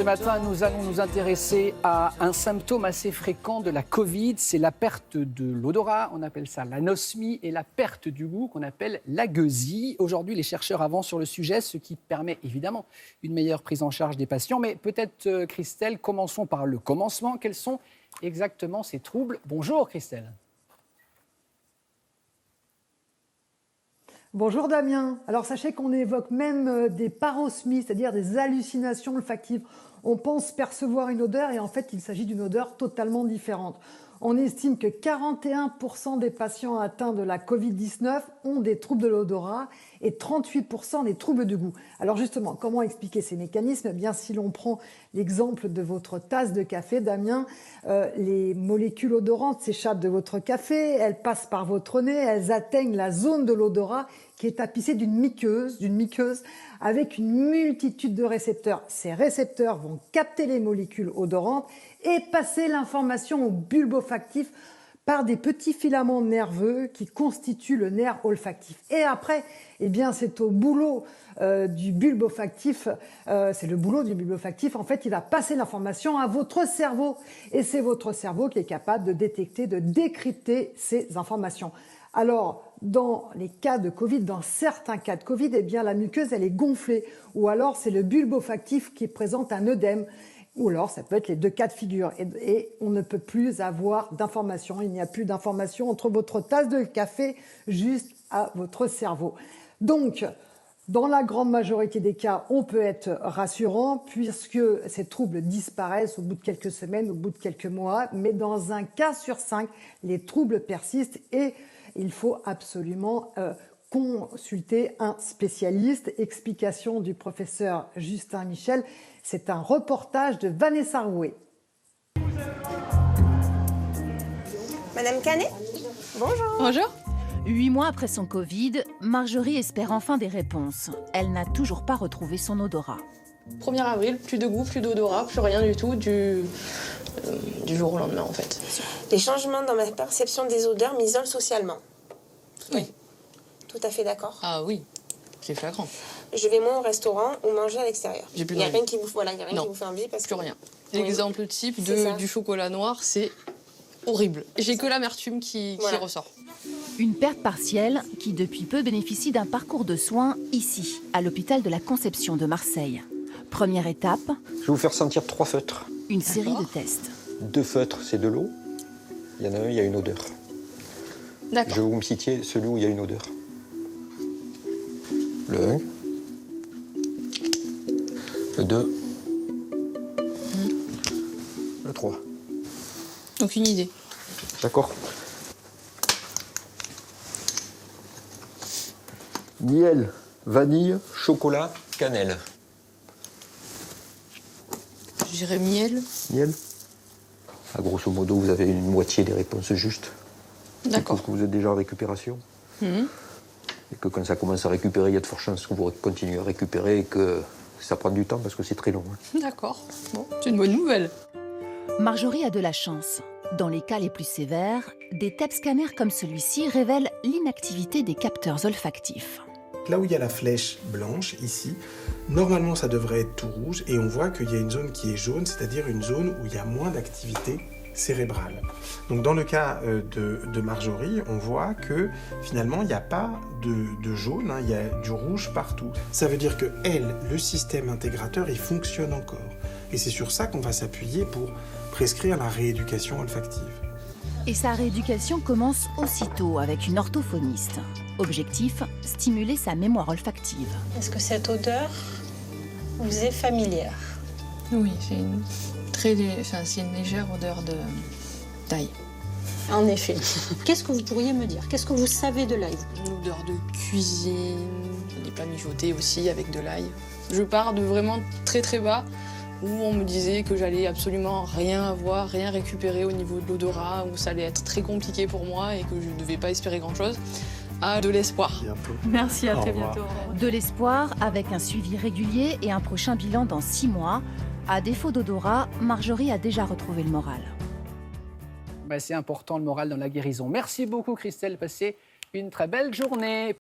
matin, nous allons nous intéresser à un symptôme assez fréquent de la Covid, c'est la perte de l'odorat, on appelle ça l'anosmie, et la perte du goût qu'on appelle l'agueusie. Aujourd'hui, les chercheurs avancent sur le sujet, ce qui permet évidemment une meilleure prise en charge des patients. Mais peut-être, Christelle, commençons par le commencement. Quels sont exactement ces troubles? Bonjour Christelle. Bonjour Damien. Alors sachez qu'on évoque même des parosmies, c'est-à-dire des hallucinations olfactives. On pense percevoir une odeur et en fait il s'agit d'une odeur totalement différente. On estime que 41% des patients atteints de la Covid-19 ont des troubles de l'odorat et 38% des troubles du goût. Alors justement, comment expliquer ces mécanismes? Eh bien, si l'on prend l'exemple de votre tasse de café, Damien, les molécules odorantes s'échappent de votre café, elles passent par votre nez, elles atteignent la zone de l'odorat qui est tapissée d'une muqueuse avec une multitude de récepteurs. Ces récepteurs vont capter les molécules odorantes et passer l'information au bulbe olfactif par des petits filaments nerveux qui constituent le nerf olfactif. Et après, eh bien, c'est au boulot du bulbe olfactif, en fait, il va passer l'information à votre cerveau. Et c'est votre cerveau qui est capable de détecter, de décrypter ces informations. Alors, dans les cas de Covid, dans certains cas de Covid, eh bien, la muqueuse, elle est gonflée. Ou alors, c'est le bulbe olfactif qui présente un œdème. Ou alors, ça peut être les deux cas de figure. Et on ne peut plus avoir d'informations. Il n'y a plus d'informations entre votre tasse de café juste à votre cerveau. Donc, dans la grande majorité des cas, on peut être rassurant puisque ces troubles disparaissent au bout de quelques semaines, au bout de quelques mois. Mais dans un cas sur 5, les troubles persistent et il faut absolument consulter un spécialiste. Explication du professeur Justin Michel. C'est un reportage de Vanessa Rouet. Madame Canet, bonjour. Bonjour. 8 mois après son Covid, Marjorie espère enfin des réponses. Elle n'a toujours pas retrouvé son odorat. 1er avril, plus de goût, plus d'odorat, plus rien du tout du jour au lendemain en fait. Les changements dans ma perception des odeurs m'isolent socialement. Oui. Tout à fait d'accord. Ah oui, c'est flagrant. Je vais moins au restaurant ou manger à l'extérieur. J'ai plus Il n'y a d'envie. rien qui vous fait envie parce Plus que... rien. Oui. L'exemple type C'est du chocolat noir, c'est horrible. J'ai que l'amertume qui ressort. Une perte partielle qui depuis peu bénéficie d'un parcours de soins ici, à l'hôpital de la Conception de Marseille. Première étape, Je vais vous faire sentir 3 feutres. une série de tests. 2 feutres, c'est de l'eau. Il y en a un, il y a une odeur. Je D'accord. vais vous me citer celui où il y a une odeur. Le 1. Le 2. Le 3. Aucune idée. D'accord. Miel, vanille, chocolat, cannelle. Je dirais miel. Miel. À grosso modo, vous avez une moitié des réponses justes. D'accord. Je pense que vous êtes déjà en récupération. Et que quand ça commence à récupérer, il y a de fortes chances que vous continuez à récupérer et que ça prend du temps parce que c'est très long. D'accord. Bon, c'est une bonne nouvelle. Marjorie a de la chance. Dans les cas les plus sévères, des TEP scanners comme celui-ci révèlent l'inactivité des capteurs olfactifs. Là où il y a la flèche blanche, ici, normalement ça devrait être tout rouge et on voit qu'il y a une zone qui est jaune, c'est-à-dire une zone où il y a moins d'activité cérébrale. Donc dans le cas de Marjorie, on voit que finalement il n'y a pas de jaune, il y a du rouge partout. Ça veut dire que elle, le système intégrateur, il fonctionne encore. Et c'est sur ça qu'on va s'appuyer pour prescrire la rééducation olfactive. Et sa rééducation commence aussitôt avec une orthophoniste. Objectif, stimuler sa mémoire olfactive. Est-ce que cette odeur vous est familière? Oui, c'est une légère odeur d'ail. En effet. Qu'est-ce que vous pourriez me dire? Qu'est-ce que vous savez de l'ail? Une odeur de cuisine, des plats mijotés aussi avec de l'ail. Je pars de vraiment très très bas où on me disait que j'allais absolument rien avoir, rien récupérer au niveau de l'odorat, où ça allait être très compliqué pour moi et que je ne devais pas espérer grand-chose, à de l'espoir. Merci, à très bientôt. De l'espoir avec un suivi régulier et un prochain bilan dans 6 mois. À défaut d'odorat, Marjorie a déjà retrouvé le moral. C'est important le moral dans la guérison. Merci beaucoup Christelle, passez une très belle journée.